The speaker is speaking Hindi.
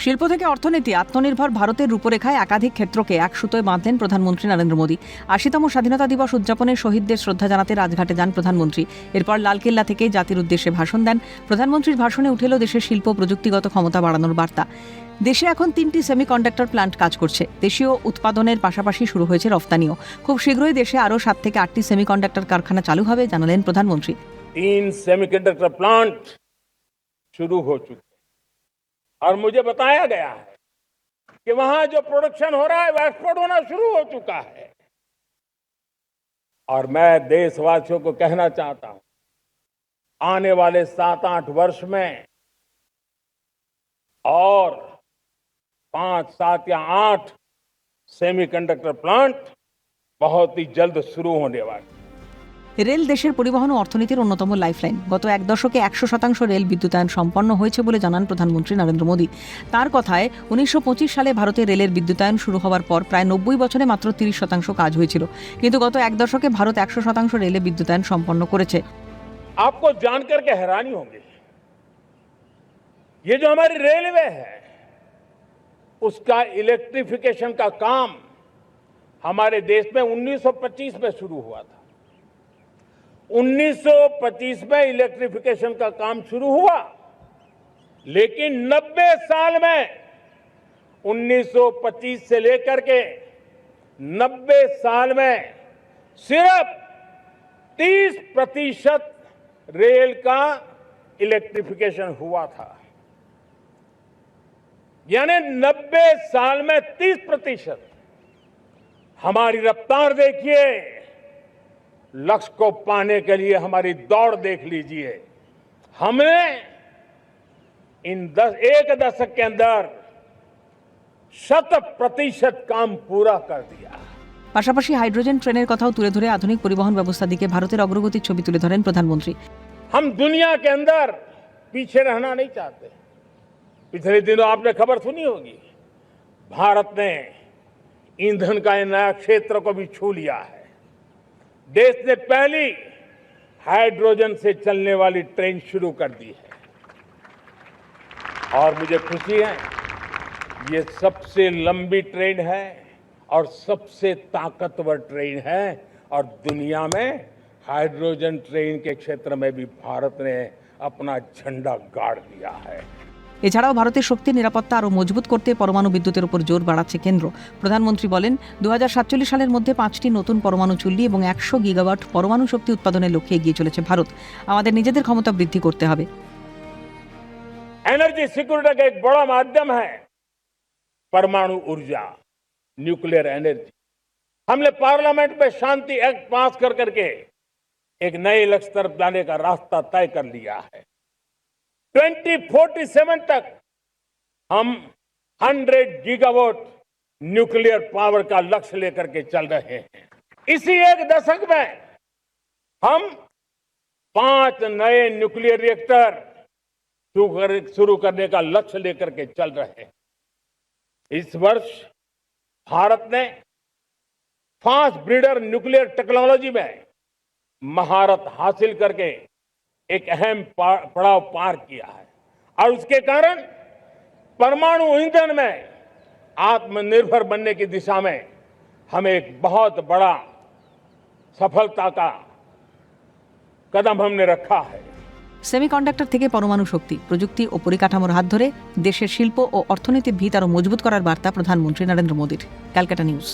শিল্প থেকে অর্থনীতি, আত্মনির্ভর ভারতের রূপরেখায় একাধিক ক্ষেত্রকে এক সুতোয় বাঁধলেন প্রধানমন্ত্রী নরেন্দ্র মোদী। ৮০তম স্বাধীনতা দিবস উদযাপনে শহীদদের শ্রদ্ধা জানাতে রাজঘাটে যান প্রধানমন্ত্রী। এরপর লালকেল্লা থেকেই জাতির উদ্দেশ্যে ভাষণ দেন। প্রধানমন্ত্রীর ভাষণে উঠে এলো দেশের শিল্প প্রযুক্তিগত ক্ষমতা বাড়ানোর বার্তা। দেশে এখন ৩টি সেমিকন্ডাক্টর প্ল্যান্ট কাজ করছে। দেশীয় উৎপাদনের পাশাপাশি শুরু হয়েছে রফতানিও। খুব শীঘ্রই দেশে আরও ৭ থেকে ৮টি সেমিকন্ডাক্টর কারখানা চালু হবে, জানালেন প্রধানমন্ত্রী। 3 सेमीकंडक्टर प्लांट शुरू हो चुके हैं और मुझे बताया गया है कि वहां जो प्रोडक्शन हो रहा है वो एक्सपोर्ट होना शुरू हो चुका है। और मैं देशवासियों को कहना चाहता हूं, आने वाले 7-8 वर्ष में और 5, 7 या 8 सेमीकंडक्टर प्लांट बहुत ही जल्द शुरू होने वाले। রেল দেশের পরিবহন ও অর্থনীতির অন্যতম লাইফলাইন। গত এক দশকে ১০০% রেল বিদ্যুতায়ন সম্পন্ন হয়েছে বলে জানান প্রধানমন্ত্রী নরেন্দ্র মোদী। তার কথায় ১৯২৫ সালে ভারতে রেলের বিদ্যুতায়ন শুরু হওয়ার পর প্রায় ৯০ বছরে মাত্র ৩০% কাজ হয়েছিল, কিন্তু গত এক দশকে ভারত ১০০% রেলে বিদ্যুতায়ন সম্পন্ন করেছে। आपको जानकर के हैरानी होगी, ये जो हमारी रेलवे है उसका इलेक्ट्रिफिकेशन का काम हमारे देश में 1925 में शुरू हुआ था। 1925 में इलेक्ट्रिफिकेशन का काम शुरू हुआ, लेकिन 90 साल में 1925 से लेकर के 90 साल में सिर्फ 30% रेल का इलेक्ट्रिफिकेशन हुआ था। यानी 90 साल में 30%। हमारी रफ्तार देखिए, लक्ष्य को पाने के लिए हमारी दौड़ देख लीजिए। हमने एक दशक के अंदर 100% काम पूरा कर दिया। পাশাপাশি হাইড্রোজেন ট্রেনের কথাও তুলে ধরে আধুনিক পরিবহন ব্যবস্থা দিকে ভারতের অগ্রগতির ছবি তুলে ধরেন প্রধানমন্ত্রী। हम दुनिया के अंदर पीछे रहना नहीं चाहते। पिछले दिनों आपने खबर सुनी होगी, भारत ने ईंधन का नया क्षेत्र को भी छू लिया है। देश ने पहली हाइड्रोजन से चलने वाली ट्रेन शुरू कर दी है और मुझे खुशी है, ये सबसे लंबी ट्रेन है और सबसे ताकतवर ट्रेन है और दुनिया में हाइड्रोजन ट्रेन के क्षेत्र में भी भारत ने अपना झंडा गाड़ दिया है। এছাড়াও ভারতের শক্তির নিরাপত্তা আরও মজবুত করতে পরমাণু বিদ্যুতের উপর জোর বাড়াচ্ছে কেন্দ্র। প্রধানমন্ত্রী বলেন, ২০৪৭ সালের মধ্যে ৫টি নতুন পরমাণু চুল্লি এবং ১০০ গিগাওয়াট পরমাণু শক্তি উৎপাদনের লক্ষ্যে এগিয়ে চলেছে ভারত। আমাদের নিজেদের ক্ষমতা বৃদ্ধি করতে হবে। एनर्जी सिक्योरिटी का एक बड़ा माध्यम है परमाणु ऊर्जा, न्यूक्लियर एनर्जी। हमने पार्लियामेंट में शांति एक्ट पास कर करके एक नए लक्ष्य तरफ जाने का रास्ता तय कर लिया है। 2047 तक हम 100 गीगावाट न्यूक्लियर पावर का लक्ष्य लेकर के चल रहे हैं। इसी एक दशक में हम 5 नए न्यूक्लियर रिएक्टर शुरू करने का लक्ष्य लेकर के चल रहे हैं। इस वर्ष भारत ने फास्ट ब्रीडर न्यूक्लियर टेक्नोलॉजी में महारत हासिल करके एक अहम पड़ाव पार किया है और उसके कारण परमाणु ईंधन में आत्मनिर्भर बनने की दिशा में हमें एक बहुत बड़ा सफलता का कदम हमने रखा है। সেমিকন্ডাক্টর থেকে পরমাণু শক্তি, প্রযুক্তি ও পরিকাঠামোর হাত ধরে দেশের শিল্প ও অর্থনীতির ভিত আরও মজবুত করার বার্তা প্রধানমন্ত্রী নরেন্দ্র মোদীর। ক্যালকাটা নিউজ।